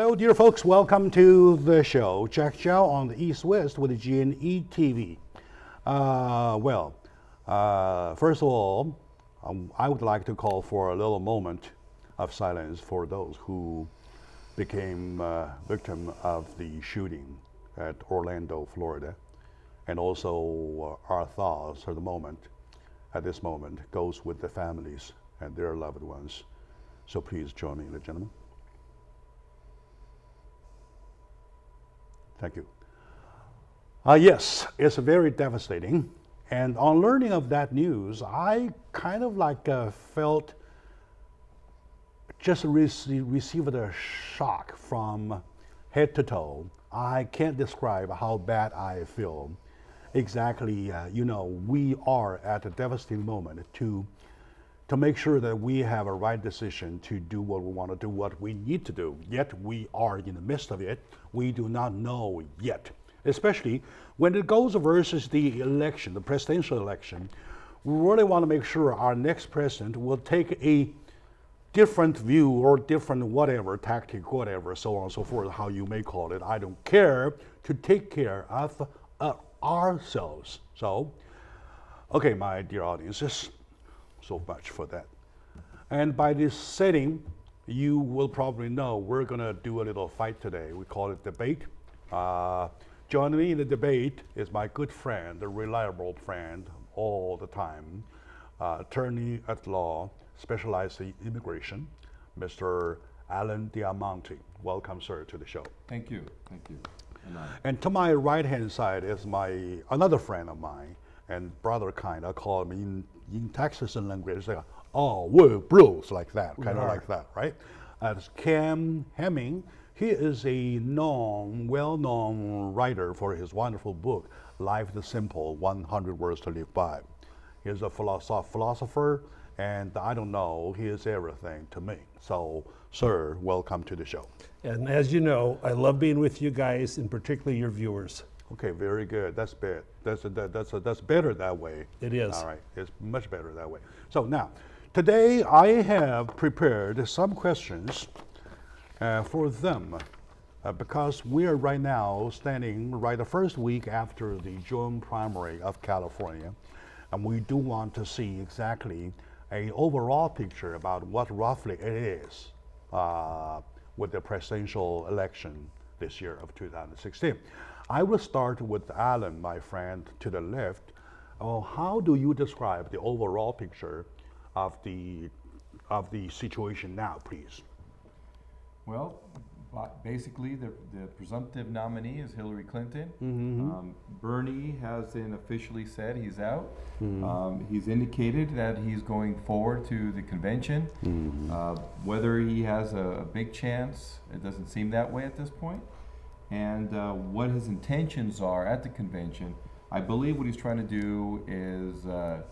Hello, dear folks. Welcome to the show. Jack Chow on the East West with the G&E TV. First of all, I would like to call for a little moment of silence for those who became victim of the shooting at Orlando, Florida. And also our thoughts at this moment, goes with the families and their loved ones. So please join me, ladies and gentlemen. Thank you. Yes, it's very devastating. And on learning of that news, I kind of felt just received a shock from head to toe. I can't describe how bad I feel. Exactly, we are at a devastating moment to make sure that we have a right decision to do what we want to do, what we need to do. Yet we are in the midst of it. We do not know yet, especially when it goes versus the election, the presidential election. We really want to make sure our next president will take a different view or different whatever, tactic, whatever, so on and so forth, how you may call it. I don't care, to take care of ourselves. So, okay, my dear audiences, so much for that. And by this setting, you will probably know we're going to do a little fight today. We call it debate. Joining me in the debate is my good friend, a reliable friend all the time, attorney at law, specialized in immigration, Mr. Alan Diamante. Welcome, sir, to the show. Thank you. Thank you. And to my right-hand side is another friend of mine and brother kind. I call him in Texas language, it's like, oh, we're bros, like that, kind of like that, right? It's Cam Hemming. He is a well-known writer for his wonderful book, Life is Simple, 100 Words to Live By. He's a philosopher, and I don't know, he is everything to me. So, sir, welcome to the show. And as you know, I love being with you guys, and particularly your viewers. Okay, very good. That's better. That's better that way. It is. All right, it's much better that way. So now, today I have prepared some questions for them because we are right now standing the first week after the June primary of California, and we do want to see exactly an overall picture about what roughly it is with the presidential election this year of 2016. I will start with Alan, my friend to the left. How do you describe the overall picture of the situation now, please? Well, basically, the presumptive nominee is Hillary Clinton. Mm-hmm. Bernie hasn't officially said he's out. Mm-hmm. He's indicated that he's going forward to the convention. Mm-hmm. Whether he has a big chance, it doesn't seem that way at this point. And what his intentions are at the convention, I believe what he's trying to do is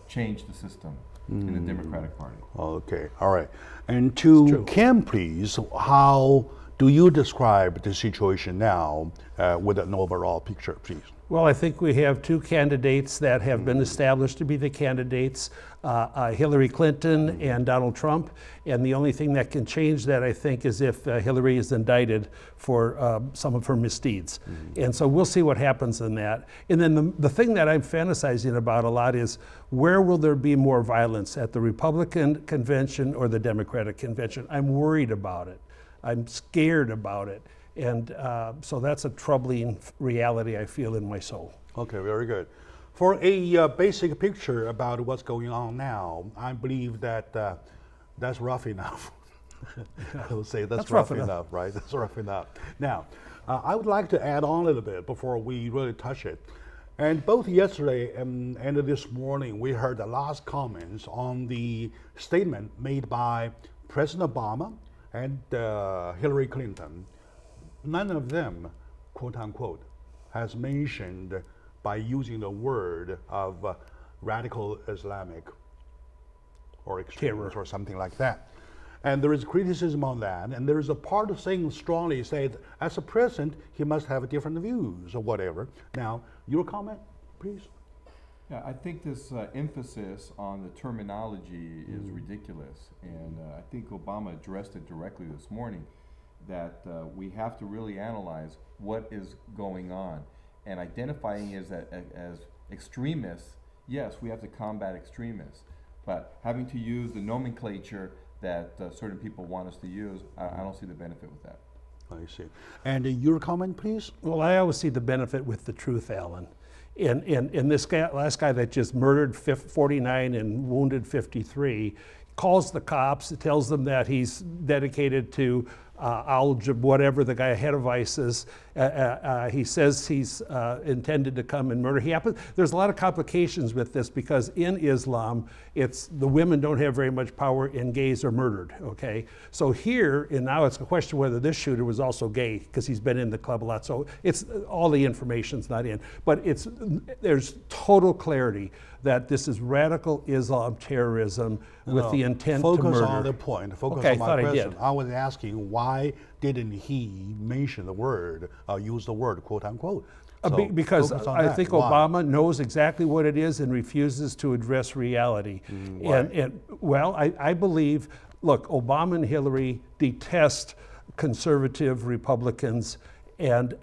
change the system in the Democratic Party. Okay, all right. And to Kim, please, how do you describe the situation now with an overall picture, please? Well, I think we have two candidates that have been established to be the candidates, Hillary Clinton and Donald Trump. And the only thing that can change that, I think, is if Hillary is indicted for some of her misdeeds. And so we'll see what happens in that. And then the thing that I'm fantasizing about a lot is where will there be more violence, at the Republican convention or the Democratic convention? I'm worried about it. I'm scared about it. And so that's a troubling reality I feel in my soul. Okay, very good. For a basic picture about what's going on now, I believe that that's rough enough. I would say that's rough enough, right? That's rough enough. Now, I would like to add on a little bit before we really touch it. And both yesterday and this morning, we heard the last comments on the statement made by President Obama and Hillary Clinton. None of them, quote unquote, has mentioned by using the word of radical Islamic or extremists or something like that. And there is criticism on that, and there is a part of saying strongly, say, as a president, he must have different views or whatever. Now, your comment, please? Yeah, I think this emphasis on the terminology is ridiculous, and I think Obama addressed it directly this morning. that we have to really analyze what is going on, and identifying as extremists. Yes, we have to combat extremists, but having to use the nomenclature that certain people want us to use, I don't see the benefit with that. I see. And your comment, please? Well, I always see the benefit with the truth, Alan. And this guy, last guy that just murdered 49 and wounded 53, calls the cops, tells them that he's dedicated to whatever the guy ahead of ICE is. He says he's intended to come and murder. There's a lot of complications with this because in Islam, the women don't have very much power and gays are murdered, okay? So here, and now it's a question whether this shooter was also gay because he's been in the club a lot. So it's all the information's not in, but there's total clarity that this is radical Islam terrorism with the intent to murder. Focus on the point. Focus on my question. I was asking why didn't he mention the word, use the word, quote unquote? So because I think Obama knows exactly what it is and refuses to address reality. I believe, look, Obama and Hillary detest conservative Republicans and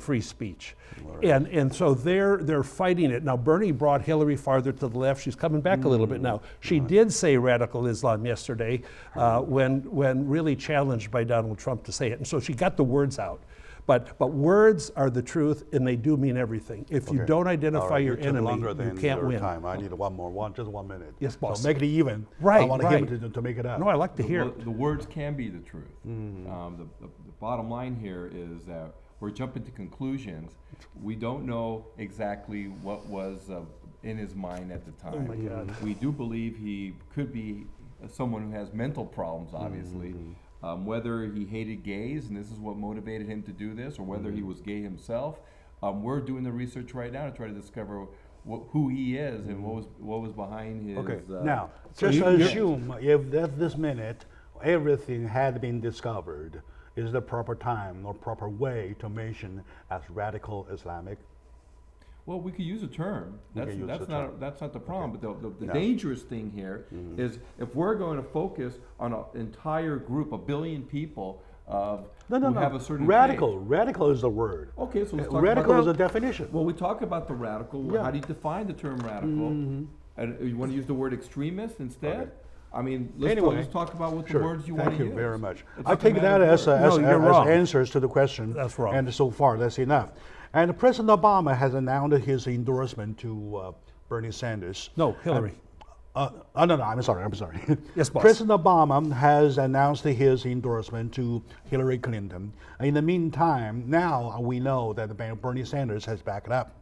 free speech. Right. And so they're fighting it. Now Bernie brought Hillary farther to the left. She's coming back a little bit now. She did say radical Islam yesterday when really challenged by Donald Trump to say it. And so she got the words out. But words are the truth, and they do mean everything. If you don't identify your enemy, you can't win. Time. I need just 1 minute. Yes, boss. So make it even. Right, I want him to make it up. No, I like to hear the words can be the truth. The bottom line here is that we're jumping to conclusions. We don't know exactly what was in his mind at the time. Oh my God. We do believe he could be someone who has mental problems, obviously. Whether he hated gays and this is what motivated him to do this, or whether he was gay himself, we're doing the research right now to try to discover who he is and what was behind his. Okay. Now, just assume if at this minute everything had been discovered, is the proper time or proper way to mention as radical Islamic? Well, we could use a term. That's not the problem. But the dangerous thing here is if we're going to focus on an entire group, 1 billion people who have a certain radical. faith. Radical is the word. Okay, so let's talk radical about is a definition. Well, we talk about the radical. How do you define the term radical? And you want to use the word extremist instead? Okay. I mean, let's talk about what the words you want to use. Thank you very much. I take that as answers to the question. That's wrong. And so far, that's enough. And President Obama has announced his endorsement to Bernie Sanders. No, Hillary. No, I'm sorry. Yes, boss. President Obama has announced his endorsement to Hillary Clinton. In the meantime, now we know that Bernie Sanders has backed up.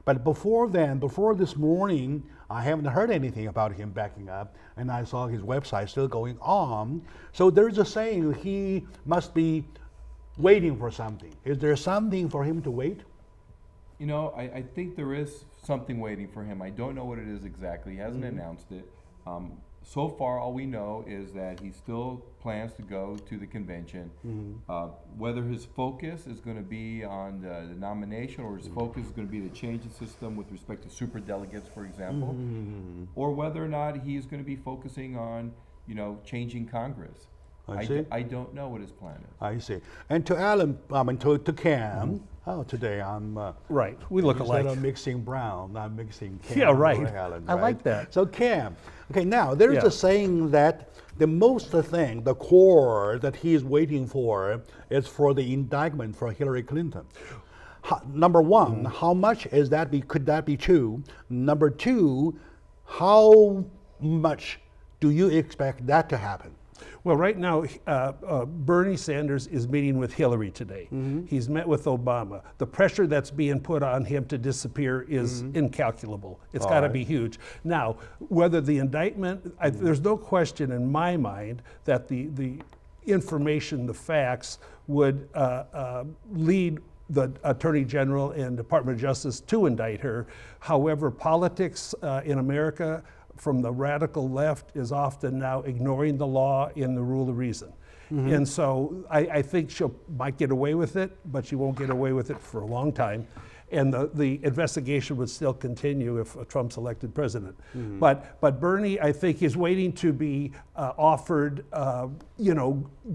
But before this morning, I haven't heard anything about him backing up, and I saw his website still going on. So there's a saying he must be waiting for something. Is there something for him to wait? You know, I think there is something waiting for him. I don't know what it is exactly. He hasn't announced it. So far, all we know is that he still plans to go to the convention. Whether his focus is going to be on the nomination or his focus is going to be the change in system with respect to superdelegates, for example, or whether or not he's going to be focusing on, changing Congress. I don't know what his plan is. I see. And to Alan, to Cam, today I'm... right, we look alike. Instead of mixing Brown, I'm mixing Cam. Yeah, right. Alan, I like that. So Cam, okay, now there's a saying that the core that he is waiting for is for the indictment for Hillary Clinton. Number one, how much could that be true? Number two, how much do you expect that to happen? Well, right now, Bernie Sanders is meeting with Hillary today. He's met with Obama. The pressure that's being put on him to disappear is incalculable. It's got to be huge. Now, whether the indictment, there's no question in my mind that the information, the facts, would lead the Attorney General and Department of Justice to indict her. However, politics in America from the radical left is often now ignoring the law and the rule of reason. And so I think she might get away with it, but she won't get away with it for a long time. and the investigation would still continue if Trump's elected president. But Bernie, I think, is waiting to be offered,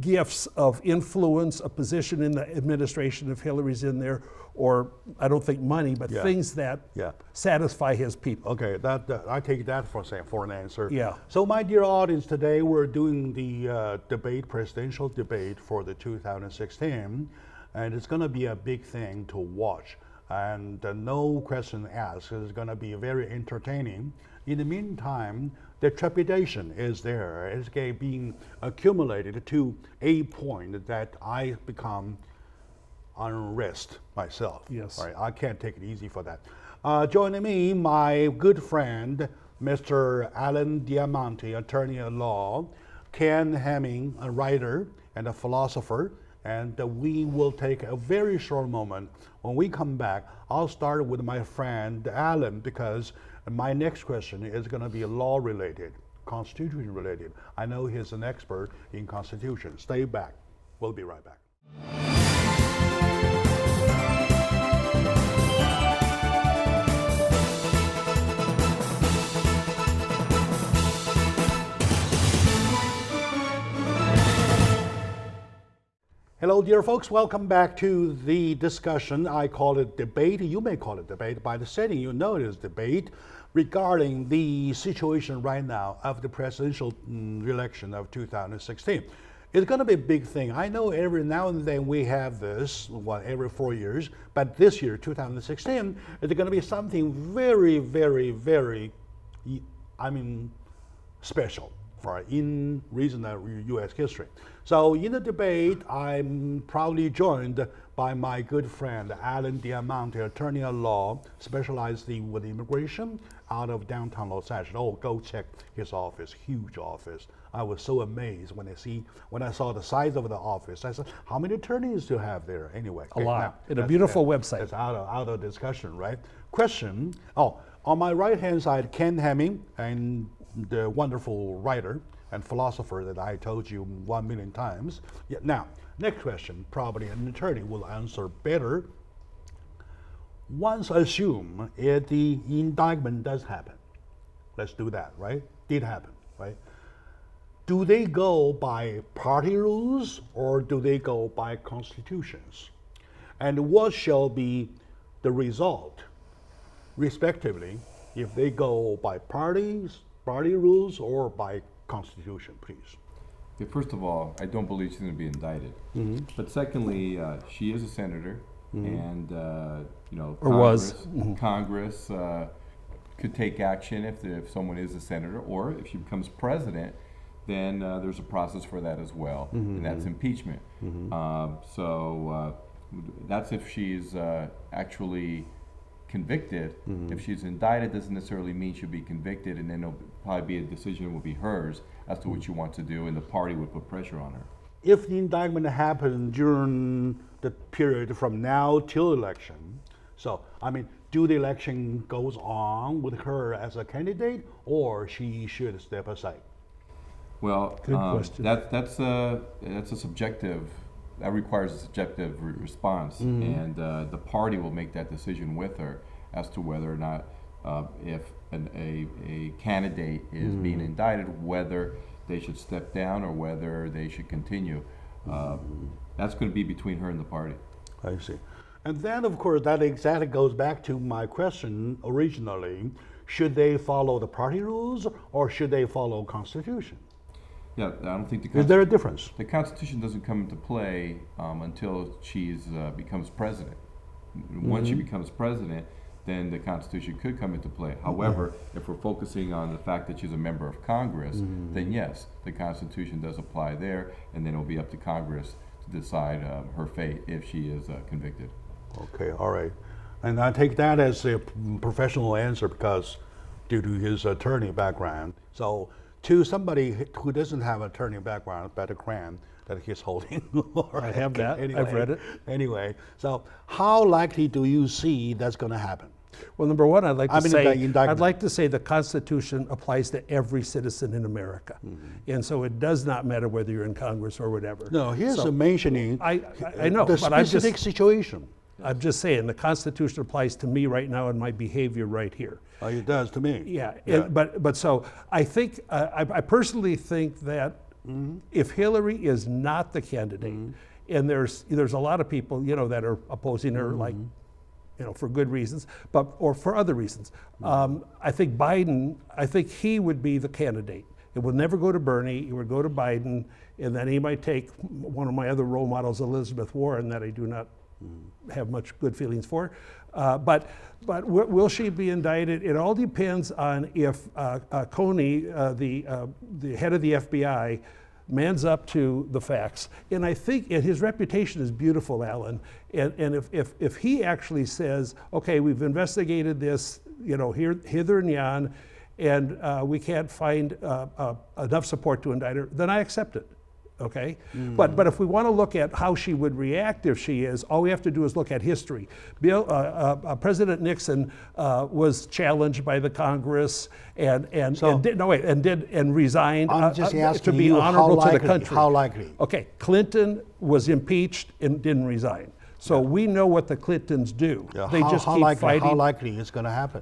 gifts of influence, a position in the administration if Hillary's in there, or I don't think money, but things that satisfy his people. Okay, I take that for an answer. Yeah. So, my dear audience, today we're doing the presidential debate for the 2016, and it's going to be a big thing to watch. And no question asked, it's going to be very entertaining. In the meantime, the trepidation is there. It's being accumulated to a point that I become unrest myself. Yes. Right? I can't take it easy for that. Joining me, my good friend, Mr. Alan Diamante, attorney at law, Ken Hemming, a writer and a philosopher, and we will take a very short moment. When we come back, I'll start with my friend Alan, because my next question is going to be law related, constitution related. I know he's an expert in constitution. Stay back. We'll be right back. Hello, dear folks. Welcome back to the discussion. I call it debate. You may call it debate. By the setting, you know it is debate regarding the situation right now of the presidential election of 2016. It's going to be a big thing. I know every now and then we have this, every 4 years, but this year, 2016, it's going to be something very, very, very, special in recent U.S. history. So in the debate, I'm proudly joined by my good friend, Alan Diamante, attorney at law, specializing with immigration out of downtown Los Angeles. Oh, go check his office, huge office. I was so amazed when I saw the size of the office. I said, how many attorneys do you have there? Anyway. A lot. And a beautiful website. It's out of discussion, right? Question, on my right-hand side, Ken Hemming, and the wonderful writer and philosopher that I told you 1 million times. Yeah, now, next question, probably an attorney will answer better. Once assume if the indictment does happen. Let's do that, right? Did happen, right? Do they go by party rules or do they go by constitutions? And what shall be the result, respectively, if they go by party rules or by constitution, please? Yeah, first of all, I don't believe she's going to be indicted. But secondly, she is a senator, and Congress could take action if someone is a senator, or if she becomes president, then there's a process for that as well, and that's impeachment. So that's if she's actually convicted. If she's indicted, doesn't necessarily mean she'll be convicted, and then it'll probably be a decision will be hers as to what she wants to do, and the party would put pressure on her. If the indictment happened during the period from now till election, so do the election goes on with her as a candidate, or she should step aside? Well, good question. That's a subjective. That requires a subjective response, and the party will make that decision with her as to whether or not, if a candidate is being indicted, whether they should step down or whether they should continue. That's going to be between her and the party. I see. And then, of course, that exactly goes back to my question originally. Should they follow the party rules or should they follow Constitution? Yeah, I don't think Is there a difference? The Constitution doesn't come into play until she becomes president. Once she becomes president, then the Constitution could come into play. However, if we're focusing on the fact that she's a member of Congress, then yes, the Constitution does apply there, and then it'll be up to Congress to decide her fate if she is convicted. Okay, all right. And I take that as a professional answer because due to his attorney background. So to somebody who doesn't have an attorney background, better cran that he's holding. I have that. Anyway, I've read it. Anyway, so how likely do you see that's going to happen? Well, number one, I'd like to say the Constitution applies to every citizen in America, and so it does not matter whether you're in Congress or whatever. No, here's mentioning I know, the but specific situation. I'm just saying the Constitution applies to me right now and my behavior right here. It does to me. Yeah, Yeah. but so I think, I personally think that if Hillary is not the candidate, and there's a lot of people, that are opposing her, like, for good reasons, or for other reasons. I think Biden, he would be the candidate. It would never go to Bernie, it would go to Biden, and then he might take one of my other role models, Elizabeth Warren, that I do not have much good feelings for. But will she be indicted? It all depends on if Coney, the head of the FBI, mans up to the facts. And I think his reputation is beautiful, Alan. And if he actually says, okay, we've investigated this, hither and yon, and we can't find enough support to indict her, then I accept it. Okay, but if we want to look at how she would react if she is, all we have to do is look at history. President Nixon was challenged by the Congress and resigned I'm just asking to be you honorable to the country. How likely? Okay, Clinton was impeached and didn't resign. So we know what the Clintons do. Yeah, They just keep fighting. How likely it's going to happen?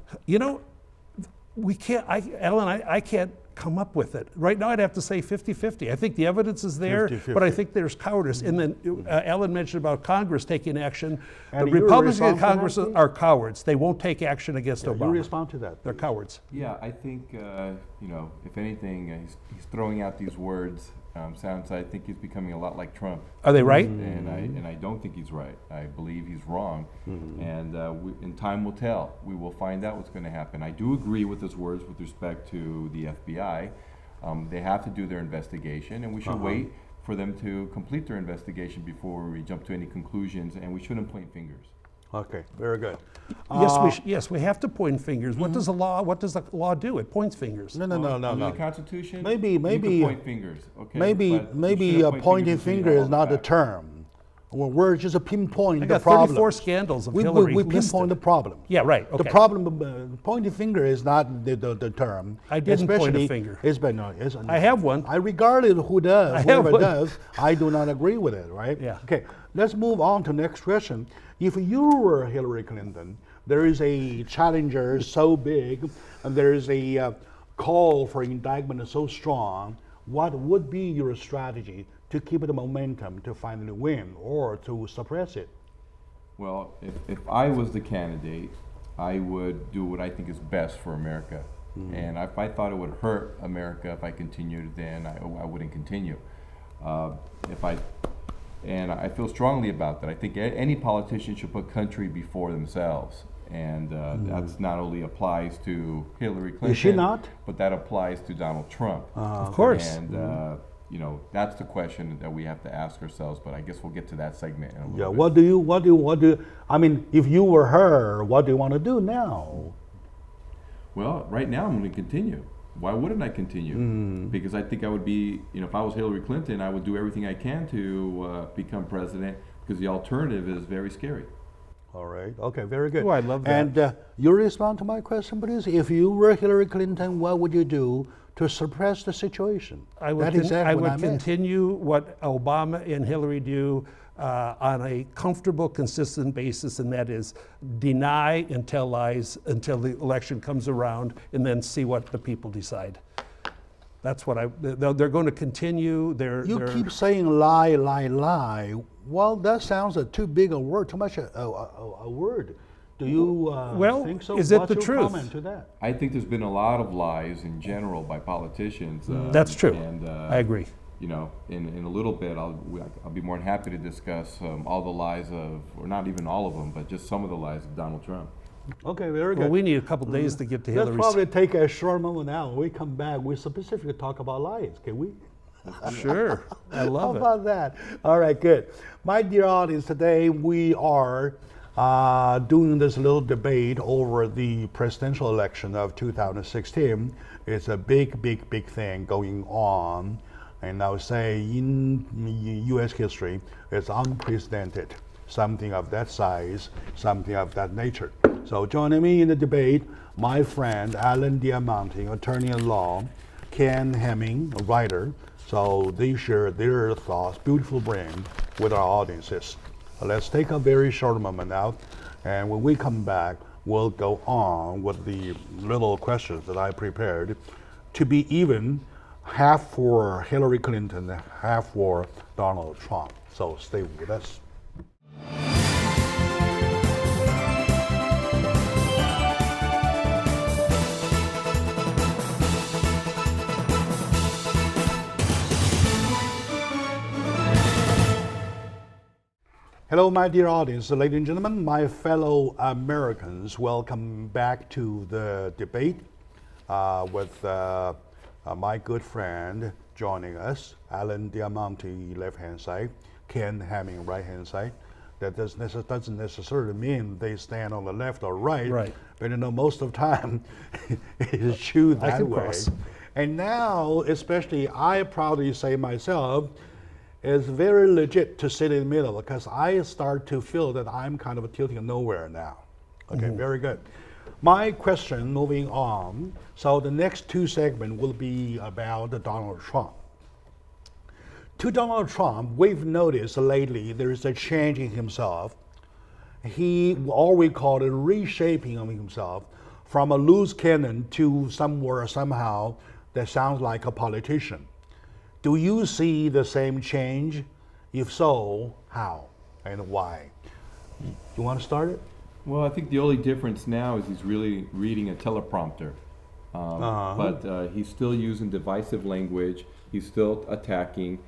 We can't, Alan, I can't come up with it. Right now I'd have to say 50-50. I think the evidence is there, 50-50. but I think there's cowardice. And then Alan mentioned about Congress taking action. And the you Republicans in respond to that, Congress please? are cowards. They won't take action against You Obama. respond to that. They're cowards. Yeah, I think, if anything, he's throwing out these words. I think he's becoming a lot like Trump. Are they right? And I don't think he's right. I believe he's wrong. And in time will tell. We will find out what's going to happen. I do agree with his words with respect to the FBI. They have to do their investigation, and we should wait for them to complete their investigation before we jump to any conclusions, and we shouldn't point fingers. Okay, very good. Yes, we have to point fingers. What does the law do? It points fingers. No. Under the Constitution, Maybe- you can point fingers. Okay, Maybe but you shouldn't point pointing fingers until you finger know is all the not the facts. term. Well, we're just a pinpoint I the got problem. 34 scandals of we Hillary pinpoint listed. the problem. Yeah, right. Okay. The problem, pointing finger is not the term. I didn't point a Especially- finger. It's been, no, it's, I have one. I regardless of who does, I have whoever one. does, I do not agree with it, right? Yeah. Okay, let's move on to the next question. If you were Hillary Clinton, there is a challenger so big, and there is a call for indictment so strong, what would be your strategy to keep the momentum to finally win or to suppress it? Well, if I was the candidate, I would do what I think is best for America. And if I thought it would hurt America if I continued, then I wouldn't continue. And I feel strongly about that. I think any politician should put country before themselves. And that's not only applies to Hillary Clinton. Is she not? But that applies to Donald Trump. Of course. And that's the question that we have to ask ourselves. But I guess we'll get to that segment in a little Yeah, bit. what do you, I mean, if you were her, what do you want to do now? Well, right now I'm going to continue. Why wouldn't I continue? Because I think I would be, if I was Hillary Clinton, I would do everything I can to become president, because the alternative is very scary. All right, okay, very good. Oh, I love that. And you respond to my question, please. If you were Hillary Clinton, what would you do to suppress the situation? I would, That is exactly I what would meant. continue what Obama and Hillary do on a comfortable, consistent basis, and that is deny and tell lies until the election comes around, and then see what the people decide. That's what they're going to continue. You keep saying lie, lie, lie. Well, that sounds too big a word, too much a word. Do you think so? Is it What's the your truth? comment to that? I think there's been a lot of lies in general by politicians. That's true. And, I agree. In a little bit, I'll be more than happy to discuss all the lies of, or not even all of them, but just some of the lies of Donald Trump. Okay, very good. Well, we need a couple days to get to Let's Hillary's. probably take a short moment now. When we come back, we specifically talk about lies. Can we? Sure, I love How it. about that? All right, good. My dear audience, today we are doing this little debate over the presidential election of 2016. It's a big, big, big thing going on. And I would say in U.S. history, it's unprecedented. Something of that size, something of that nature. So joining me in the debate, my friend Alan Diamante, attorney at law, Ken Hemming, a writer. So they share their thoughts, beautiful brain, with our audiences. Let's take a very short moment now, and when we come back, we'll go on with the little questions that I prepared to be even, half for Hillary Clinton, half for Donald Trump. So stay with us. Hello, my dear audience, ladies and gentlemen, my fellow Americans. Welcome back to the debate with my good friend joining us, Alan Diamante, left-hand side, Ken Hamming, right-hand side. That doesn't necessarily mean they stand on the left or right, but you know, most of the time it is true that way. And now, especially, I proudly say myself, it's very legit to sit in the middle because I start to feel that I'm kind of tilting nowhere now. Okay, very good. My question, moving on, so the next two segments will be about Donald Trump. To Donald Trump, we've noticed lately there is a change in himself. He, all we call it reshaping of himself from a loose cannon to somewhere, somehow, that sounds like a politician. Do you see the same change? If so, how and why? You want to start it? Well, I think the only difference now is he's really reading a teleprompter. But he's still using divisive language. He's still attacking.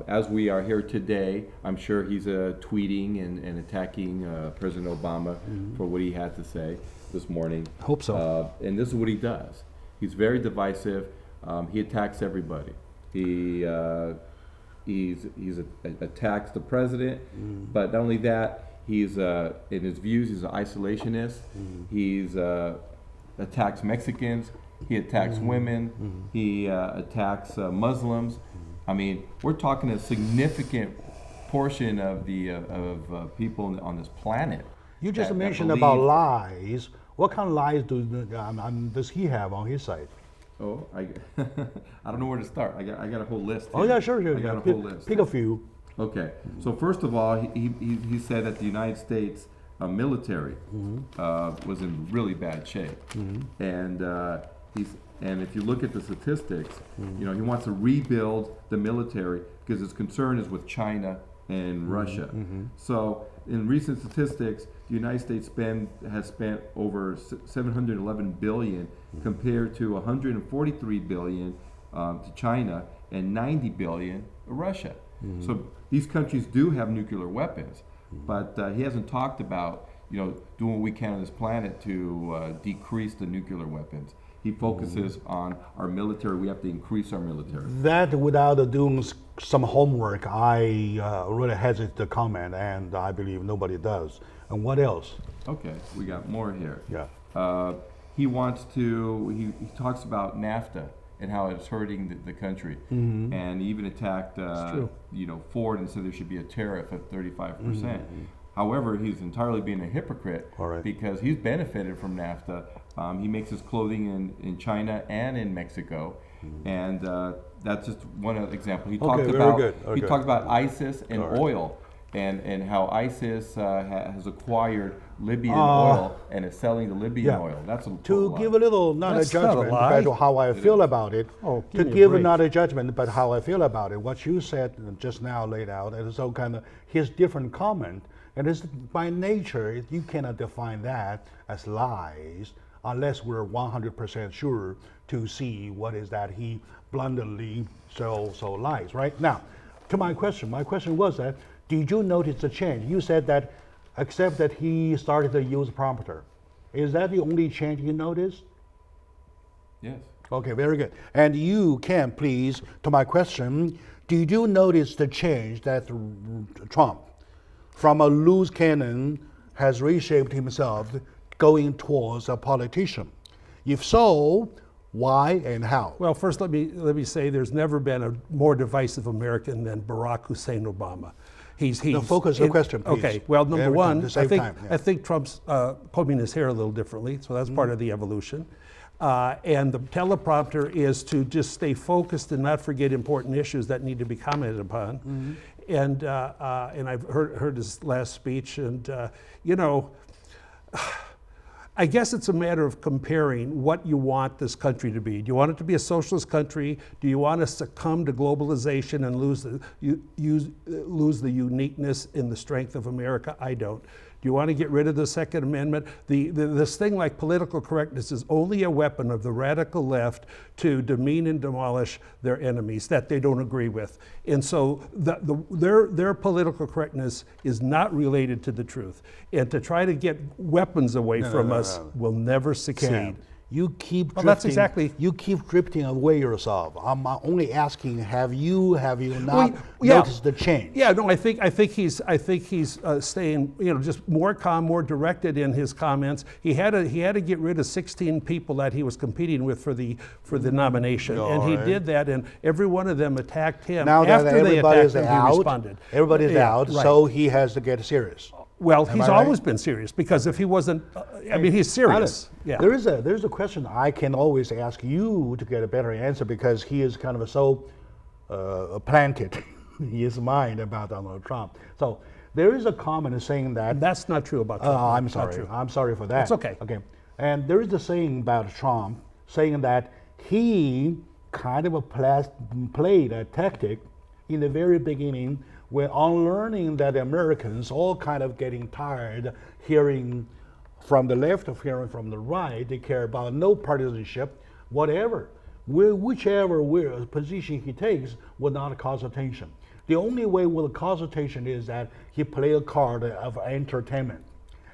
As we are here today, I'm sure he's tweeting and attacking President Obama for what he had to say this morning. Hope so. And this is what he does. He's very divisive. He attacks everybody. He attacks the president, but not only that, he's in his views he's an isolationist. He's attacks Mexicans. He attacks women. He attacks Muslims. I mean, we're talking a significant portion of the people on this planet. You just mentioned about lies. What kind of lies does he have on his side? Oh, I don't know where to start. I got a whole list here. Oh yeah, sure. I got a whole list. Pick a few. Okay. So first of all, he said that the United States military was in really bad shape, and if you look at the statistics, you know, he wants to rebuild the military because his concern is with China and Russia. So in recent statistics, the United States has spent over $711 billion compared to $143 billion to China and $90 billion to Russia. So these countries do have nuclear weapons, but he hasn't talked about, you know, doing what we can on this planet to decrease the nuclear weapons. He focuses on our military. We have to increase our military. That, without doing some homework, I really hesitate to comment, and I believe nobody does. And what else? Okay, we got more here. Yeah. He wants to. He talks about NAFTA and how it's hurting the country, and he even attacked, you know, Ford and said there should be a tariff of 35%. However, he's entirely being a hypocrite because he's benefited from NAFTA. He makes his clothing in China and in Mexico, and that's just one example. He talked he talked about ISIS and oil, and how ISIS has acquired Libyan oil and is selling the Libyan oil. That's to give a little not a judgment, but how I feel about it. To give not a judgment, but how I feel about it. What you said just now laid out, and so kind of his different comment. And it's by nature, you cannot define that as lies unless we're 100% sure to see what is that he blunderingly so lies, right? Now, to my question was that, did you notice the change? You said that, except that he started to use prompter. Is that the only change you noticed? Yes. Okay, very good. And you can please, to my question, did you notice the change that Trump, from a loose cannon, has reshaped himself going towards a politician? If so, why and how? Well, first let me say there's never been a more divisive American than Barack Hussein Obama. He's the focus of the question, please. Okay, well, number one, I think Trump's combing his hair a little differently, so that's part of the evolution. And the teleprompter is to just stay focused and not forget important issues that need to be commented upon. and I've heard his last speech, and you know, I guess it's a matter of comparing what you want this country to be. Do you want it to be a socialist country? Do you want to succumb to globalization and lose the uniqueness and the strength of America? I don't. Do you want to get rid of the Second Amendment? This thing like political correctness is only a weapon of the radical left to demean and demolish their enemies that they don't agree with. And so their political correctness is not related to the truth. And to try to get weapons away from us will never succeed. Cam, you keep drifting. That's exactly. You keep drifting away yourself. I'm only asking: Have you not noticed the change? Yeah, no. I think he's staying, you know, just more calm, more directed in his comments. He had to get rid of 16 people that he was competing with for the nomination, and he did that. And every one of them attacked him. Now that after they attacked him, out, he responded. Everybody's out, right. So he has to get serious. Well, he's always been serious, because if he wasn't, I mean, he's serious. Yeah. There's a question I can always ask you to get a better answer, because he is kind of so planted in his mind about Donald Trump. So there is a comment saying that. That's not true about Trump. I'm sorry. I'm sorry for that. It's okay. Okay. And there is a saying about Trump saying that he kind of played a tactic in the very beginning, when on learning that Americans all kind of getting tired hearing from the left or hearing from the right. They care about no partisanship, whatever. Whichever position he takes will not cause attention. The only way will cause attention is that he play a card of entertainment.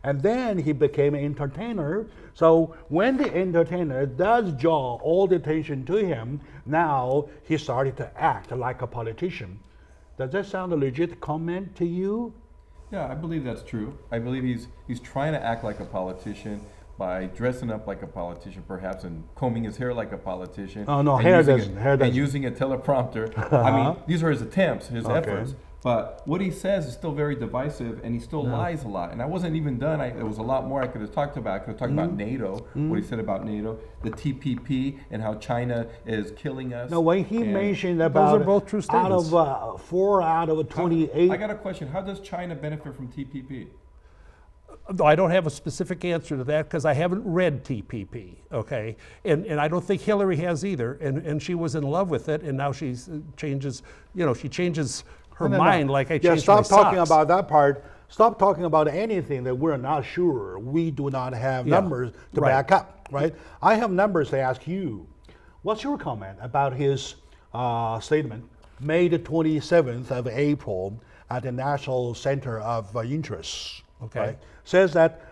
And then he became an entertainer. So when the entertainer does draw all the attention to him, now he started to act like a politician. Does that sound a legit comment to you? Yeah, I believe that's true. I believe he's trying to act like a politician by dressing up like a politician, perhaps, and combing his hair like a politician. Oh no, hair doesn't. And using a teleprompter. I mean, these are his attempts, his efforts. But what he says is still very divisive, and he still lies a lot. And I wasn't even done. There was a lot more I could have talked about. I could have talked about NATO, what he said about NATO, the TPP, and how China is killing us. No, when he mentioned about those are both true statements. Out of 4 out of 28. I got a question. How does China benefit from TPP? I don't have a specific answer to that, because I haven't read TPP, okay? And I don't think Hillary has either. And she was in love with it, and now she changes her mind like I changed my stop talking socks. about that part. Stop talking about anything that we're not sure. We do not have numbers to back up, right? I have numbers to ask you. What's your comment about his statement made the 27th of April at the National Center of Interest? Okay. Right? Says that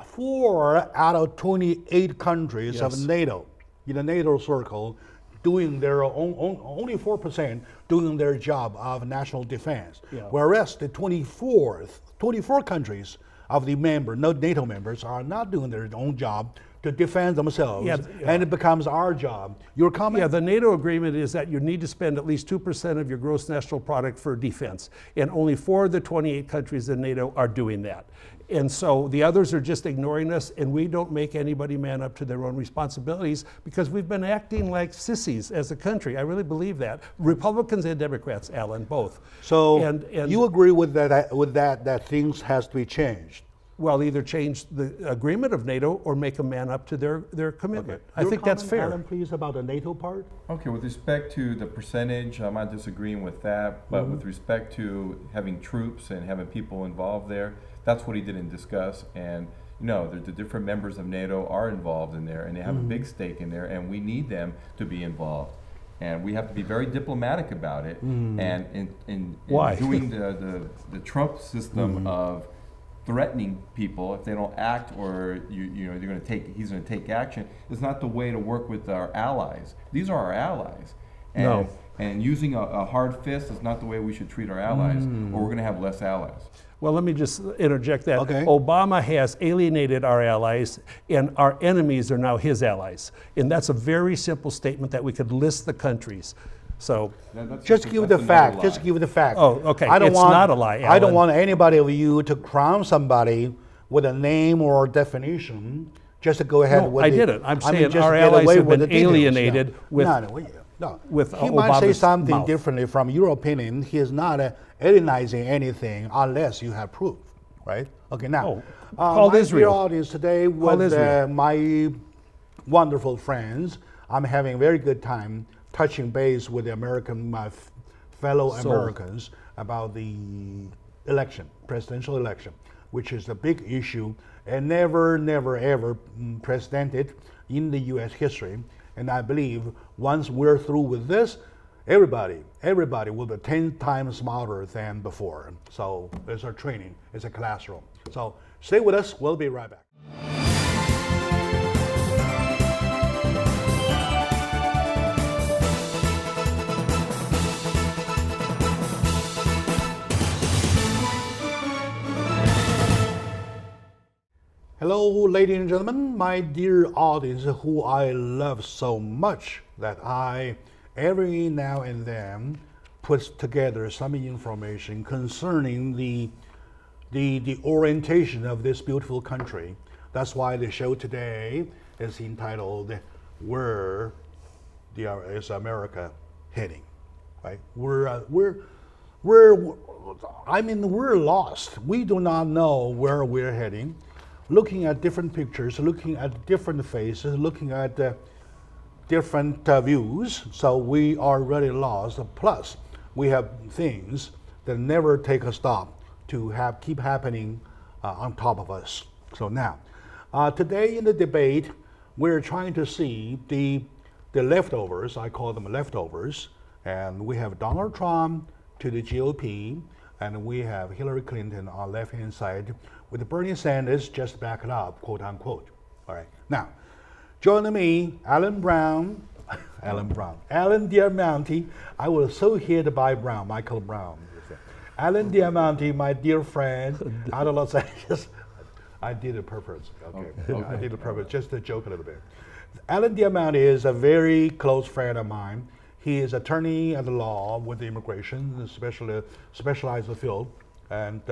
4 out of 28 countries of NATO, in the NATO circle, doing their own, only 4% doing their job of national defense, whereas the 24 countries of the NATO members are not doing their own job to defend themselves, and it becomes our job. Your comment? Yeah, the NATO agreement is that you need to spend at least 2% of your gross national product for defense, and only 4 of the 28 countries in NATO are doing that. And so the others are just ignoring us, and we don't make anybody man up to their own responsibilities, because we've been acting like sissies as a country. I really believe that. Republicans and Democrats, Alan, both. So and you agree with that things has to be changed? Well, either change the agreement of NATO or make a man up to their commitment. Okay. I think that's fair. Alan, please, about the NATO part? Okay, with respect to the percentage, I'm not disagreeing with that, but with respect to having troops and having people involved there, that's what he didn't discuss. And the different members of NATO are involved in there, and they have a big stake in there, and we need them to be involved. And we have to be very diplomatic about it. And in doing the Trump system of threatening people if they don't act, or he's going to take action, is not the way to work with our allies. These are our allies. And using a hard fist is not the way we should treat our allies, or we're going to have less allies. Well, let me just interject that. Okay. Obama has alienated our allies, and our enemies are now his allies. And that's a very simple statement that we could list the countries. So just give the fact. Just give the fact. Oh, okay. It's not a lie, Alan. I don't want anybody of you to crown somebody with a name or definition just to go ahead with I didn't. I'm saying just our get allies away have with been the details. alienated with. No, with he might say Obama's something mouth. differently. From your opinion, he is not alienizing anything unless you have proof, right? Okay, now, called my Israel. dear audience, today with Israel. my wonderful friends, I'm having a very good time touching base with the American, my fellow Americans about the election, presidential election, which is a big issue and never, never, ever precedented in the U.S. history. And I believe once we're through with this, everybody will be 10 times smarter than before. So it's our training, it's a classroom. So stay with us, we'll be right back. Hello, ladies and gentlemen, my dear audience who I love so much that I every now and then put together some information concerning the orientation of this beautiful country. That's why the show today is entitled "Where is America Heading?" Right? We're lost. We do not know where we're heading. Looking at different pictures, looking at different faces, looking at different views, so we are really lost. Plus, we have things that never take a stop to keep happening on top of us. So now, today in the debate, we're trying to see the leftovers. I call them leftovers, and we have Donald Trump to the GOP, and we have Hillary Clinton on the left-hand side, with Bernie Sanders just back it up, quote unquote. All right. Now, joining me, Alan Diamante. I was so hit by Michael Brown. Alan Diamante, my dear friend, out of Los Angeles. I did it purpose. Okay. I did it purpose, just to joke a little bit. Alan Diamante is a very close friend of mine. He is attorney at the law with the immigration, especially specialized field, and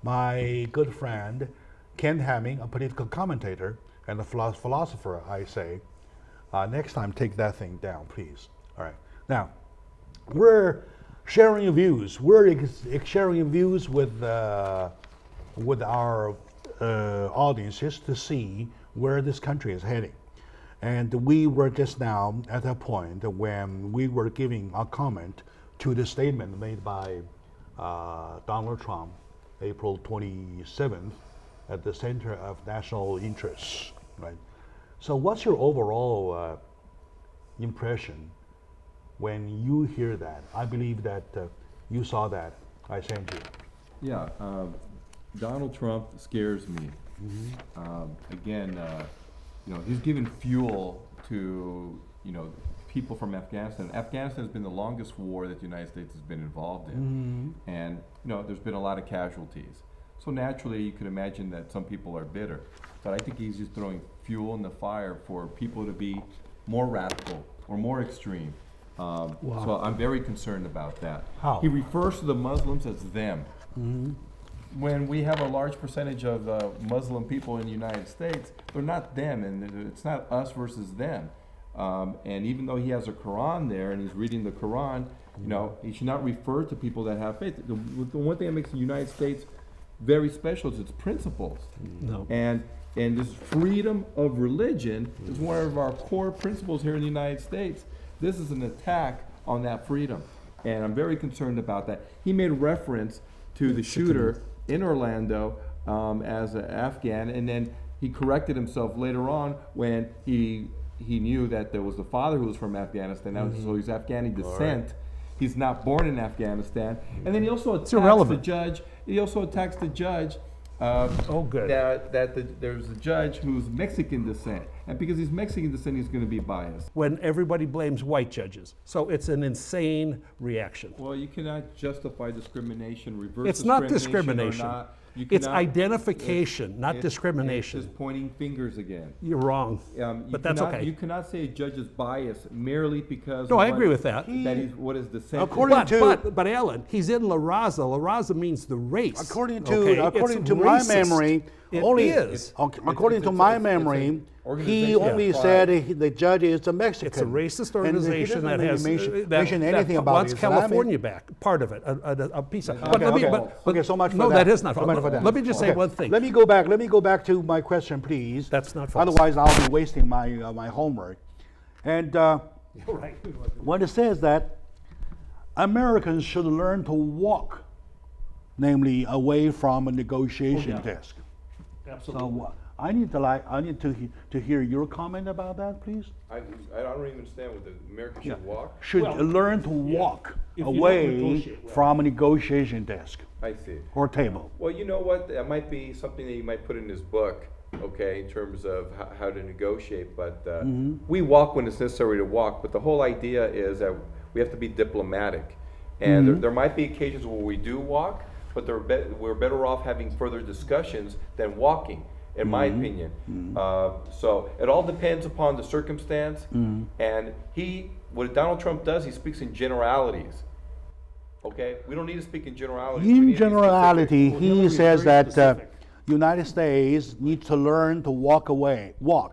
my good friend Ken Hamming, a political commentator and a philosopher, I say. Next time, take that thing down, please. All right. Now, we're sharing views. We're sharing views with our audiences to see where this country is heading. And we were just now at a point when we were giving a comment to the statement made by Donald Trump, April 27th, at the Center of National Interest, right? So what's your overall impression when you hear that? I believe that you saw that. I sent you. Yeah, Donald Trump scares me. Again, he's given fuel to, people from Afghanistan. Afghanistan has been the longest war that the United States has been involved in. And, there's been a lot of casualties. So naturally, you could imagine that some people are bitter. But I think he's just throwing fuel in the fire for people to be more radical or more extreme. So I'm very concerned about that. How? He refers to the Muslims as them. When we have a large percentage of Muslim people in the United States, they're not them, and it's not us versus them. And even though he has a Quran there and he's reading the Quran, he should not refer to people that have faith. The one thing that makes the United States very special is its principles. No. And this freedom of religion is one of our core principles here in the United States. This is an attack on that freedom, and I'm very concerned about that. He made reference to the shooter in Orlando as an Afghan, and then he corrected himself later on when he knew that there was the father who was from Afghanistan. So he's Afghani descent. Right. He's not born in Afghanistan. And then he also attacks the judge. He also attacks the judge. There's a judge who's Mexican descent, and because he's Mexican descent, he's going to be biased. When everybody blames white judges, so it's an insane reaction. Well, you cannot justify discrimination, reverse. It's not discrimination. It's identification, not discrimination. It's just pointing fingers again. You're wrong, but that's okay. You cannot say a judge is biased merely because. No, I agree with that. That is what is dissent. But Alan, he's in La Raza. La Raza means the race. According to my memory, It only is. okay, according to my memory, he organization only of said pride. the judge is a Mexican. It's a racist And he organization doesn't that has mention anything about wants Islamic. California back, part of it, a piece of. Okay, Okay, so much for no, that. that is not So false. much for that. Let me just say Okay, one thing. Let me go back to my question, please. That's not false. Otherwise, I'll be wasting my homework. And You're right. when it says that Americans should learn to walk, namely away from a negotiation desk. Absolutely. So I need to hear your comment about that, please. I don't even understand what the Americans should walk. Should Well, learn to walk If you don't away negotiate well. from a negotiation desk I see. or table. Well, you know what? That might be something that you might put in his book, okay, in terms of how to negotiate. But we walk when it's necessary to walk. But the whole idea is that we have to be diplomatic. And there might be occasions where we do walk, but we're better off having further discussions than walking, in my opinion. So it all depends upon the circumstance. And what Donald Trump does, he speaks in generalities. Okay, we don't need to speak in generalities. We In need to be generality, Well, he Hillary's says very that specific. United States needs to learn to walk. Well,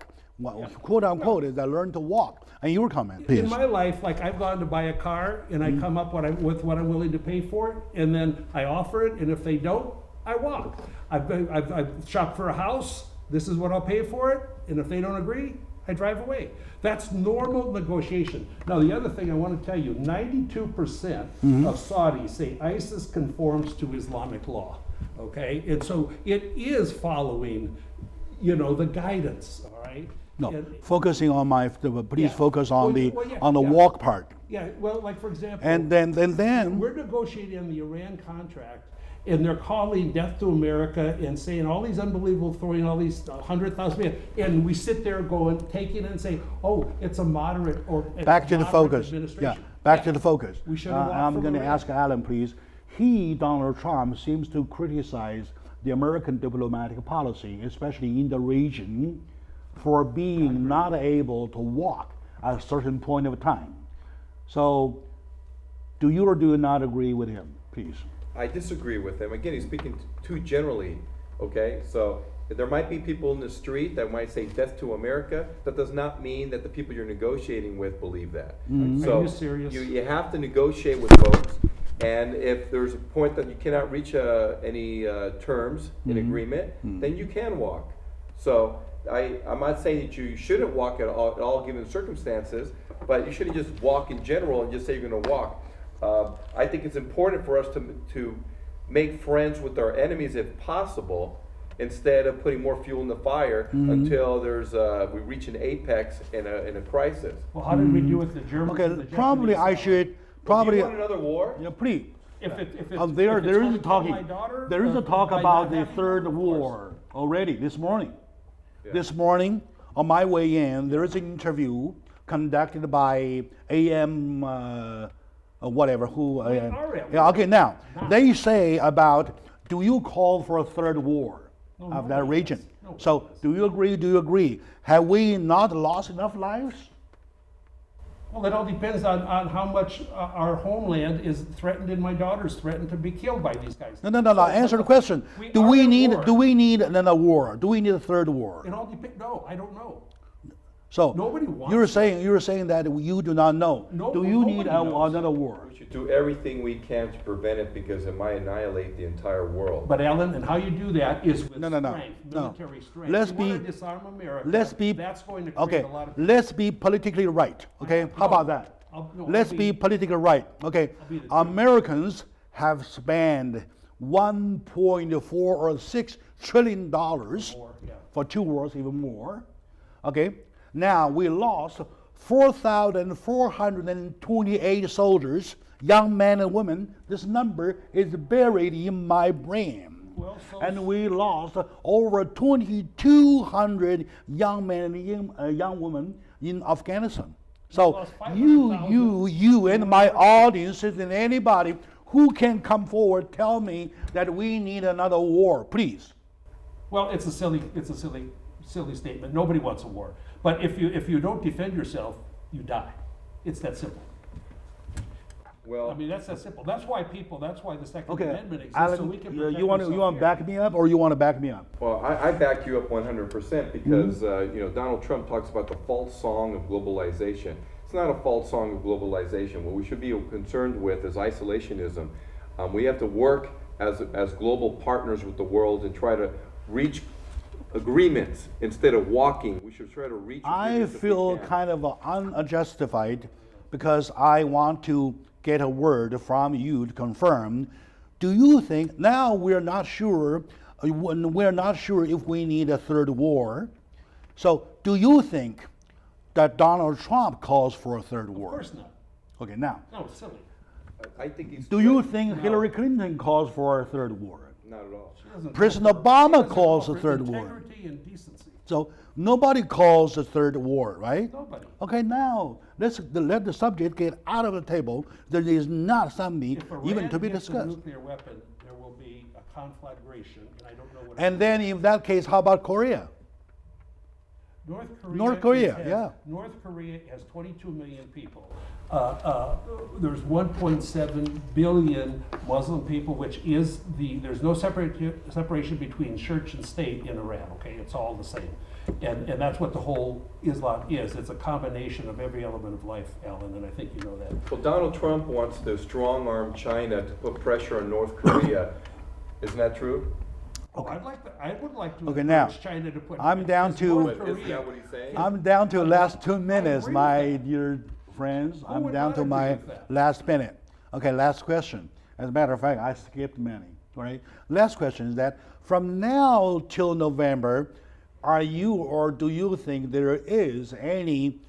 quote unquote is that learn to walk. And your comment, please. In my life, like I've gone to buy a car and I come up with what I'm willing to pay for it, and then I offer it, and if they don't, I walk. I've shopped for a house. This is what I'll pay for it, and if they don't agree, I drive away. That's normal negotiation. Now, the other thing I want to tell you, 92% of Saudis say ISIS conforms to Islamic law, okay? And so it is following, the guidance, all right? No, And- focusing on please Yeah. focus on the Well, yeah, on the yeah. walk part. Yeah, well, like for example. And then We're negotiating on the Iran contract, and they're calling death to America and saying all these unbelievable, throwing all these 100,000 men, and we sit there going, taking it and say, oh, it's a moderate or it's back a to the moderate focus. administration. Yeah, back Yeah. to the focus. We should have walked I'm from going to Iran. ask Alan, please. Donald Trump, seems to criticize the American diplomatic policy, especially in the region, for being not able to walk at a certain point of time. So, do you or do you not agree with him, please? I disagree with him. Again, he's speaking too generally, okay? So there might be people in the street that might say death to America. That does not mean that the people you're negotiating with believe that. So Are you serious? You have to negotiate with folks, and if there's a point that you cannot reach any terms in agreement, then you can walk. So I'm not saying that you shouldn't walk at all given circumstances, but you shouldn't just walk in general and just say you're going to walk. I think it's important for us to make friends with our enemies if possible, instead of putting more fuel in the fire until we reach an apex in a crisis. Well, how did we do with the Germans? and the Okay, probably I Japanese? should Do probably. you want another war? Yeah, please. If it's There if it's is going a to kill talking. my daughter, There is a or talk by about not the having third her, of course. war already this morning. Yeah. This morning, on my way in, there is an interview conducted by AM, whatever, who. Yeah, okay, now, they say about, do you call for a third war of that region? So, do you agree? Have we not lost enough lives? Well, it all depends on how much our homeland is threatened and my daughter's threatened to be killed by these guys. No. Answer the question. We Do are we at need war. another war? Do we need a third war? It all depends. No, I don't know. So Nobody wants you're saying that you do not know. No, Do you need nobody knows. another war? We should do everything we can to prevent it because it might annihilate the entire world. But Alan, and how you do that is with No. strength, No. military strength. Let's You want be- to disarm America. Let's be That's going to create okay. a lot of. Let's be politically right. Okay, how about that? Let's be politically right. Okay, be the truth. Americans have spent 1.4 or 6 trillion dollars More, yeah. for 2 wars, even more. Okay, now we lost 4,428 soldiers, young men and women. This number is buried in my brain. Well, so- And we lost over 2,200 young men and young women in Afghanistan. So lost you 500,000. and my audience and anybody who can come forward, tell me that we need another war, please. Well, it's a silly statement. Nobody wants a war. But if you don't defend yourself, you die. It's that simple. Well, I mean, that's that simple. That's why the Second Okay, Amendment exists, so Alan, we can you protect want to ourselves here. back me up, or you want to back me up? well, I back you up 100% because Donald Trump talks about the false song of globalization. It's not a false song of globalization. What we should be concerned with is isolationism. We have to work as global partners with the world and try to reach agreements instead of walking. We should try to reach I agreements if we feel can. kind of unjustified because I want to get a word from you to confirm. Do you think now we're not sure if we need a third war? So do you think that Donald Trump calls for a third war? Of course not. Okay, now, No, it's silly. I think he's. do you think Hillary Clinton calls for a third war? Not at all. She doesn't President call for- Obama she doesn't calls call a for third war. Integrity and decency. So nobody calls a third war, right? Nobody. Okay, now let the subject get out of the table. There is not something If Iran even to be gets a discussed. nuclear weapon, there will be a conflagration, and I don't know what. And then in that case, how about Korea? North Korea, yeah. North Korea has 22 million people. There's 1.7 billion Muslim people, which is there's no separation between church and state in Iran, okay? It's all the same. And that's what the whole Islam is. It's a combination of every element of life, Alan, and I think you know that. Well, Donald Trump wants to strong-arm China to put pressure on North Korea. Isn't that true? Oh, I would like to Okay, now, encourage China to put. I'm down because to- North But isn't Korea- that what he's saying? I'm down to the last 2 minutes, agree with my that. dear friends. I'm would down not to agree my with that? last minute. Okay, last question. As a matter of fact, I skipped many. All right. Last question is that from now till November, are you or do you think there is any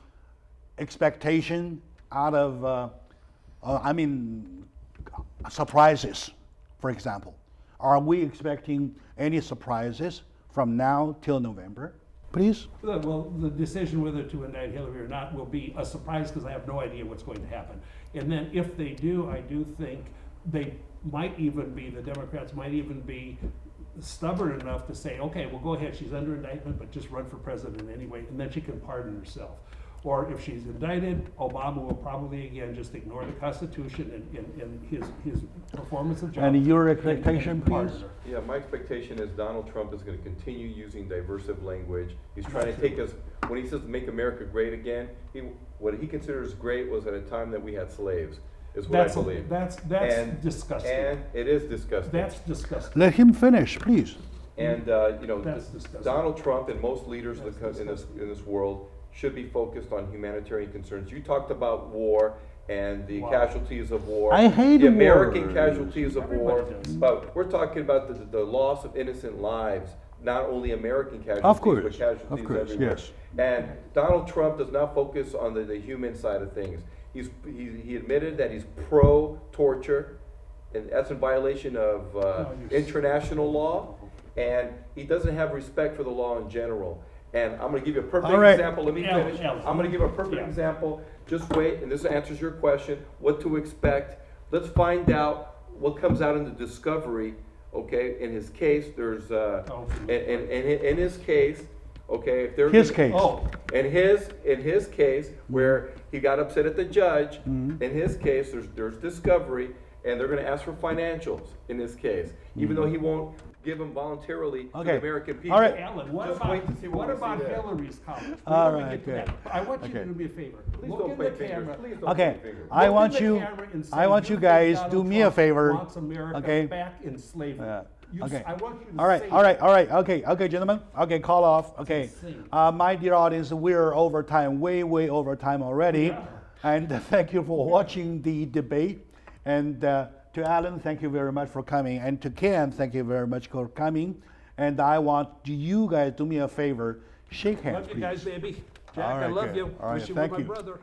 expectation out of, surprises, for example? Are we expecting any surprises from now till November? Please. Well, the decision whether to indict Hillary or not will be a surprise because I have no idea what's going to happen. And then if they do, I do think the Democrats might even be stubborn enough to say, okay, well, go ahead, she's under indictment, but just run for president anyway, and then she can pardon herself. Or if she's indicted, Obama will probably again just ignore the Constitution and his performance of job. And your expectation, pardon please? her. Yeah, my expectation is Donald Trump is going to continue using diversive language. He's trying to take us, when he says make America great again, what he considers great was at a time that we had slaves, is what I believe. That's disgusting. And it is disgusting. That's disgusting. Let him finish, please. And, That's disgusting. Donald Trump and most leaders in this world should be focused on humanitarian concerns. You talked about war and the Wow. casualties of war. I hate the American war. casualties of war. Everybody does. But we're talking about the loss of innocent lives, not only American casualties, Of course, but casualties of course, everywhere. yes. And Donald Trump does not focus on the human side of things. He admitted that he's pro-torture, and that's in violation of international law, and he doesn't have respect for the law in general. And I'm going to give you a perfect All right. example. Let me finish. I'm going to give a perfect example. Just wait, and this answers your question, what to expect. Let's find out what comes out in the discovery, okay? In his case, there's, in his case, okay, if there His case. Oh, in his case, where he got upset at the judge, in his case, there's discovery, and they're going to ask for financials in this case, even though he won't give them voluntarily to Okay. the American people. All right. Alan, what Just about, wait to see what we see about there. Hillary's comments? All When do we right, get to good. that? I want you Okay. to do me a favor. Please Look don't in point the fingers. camera. Please don't Okay, point fingers. I Look want in the you. camera and say, I want you think guys Donald do me a Trump favor. Wants America Okay. back in slavery. Okay. I want you to All right, say all right, that. all right. Okay, gentlemen. Okay, call off. Okay. insane. My dear audience, we're over time, way over time already. Yeah. And thank you for watching the debate. And to Alan, thank you very much for coming. And to Ken, thank you very much for coming. And I want you guys do me a favor, shake hands, Love you please. guys, baby. Jack, All I right, love good. you. All right, Wish you were thank my you. brother.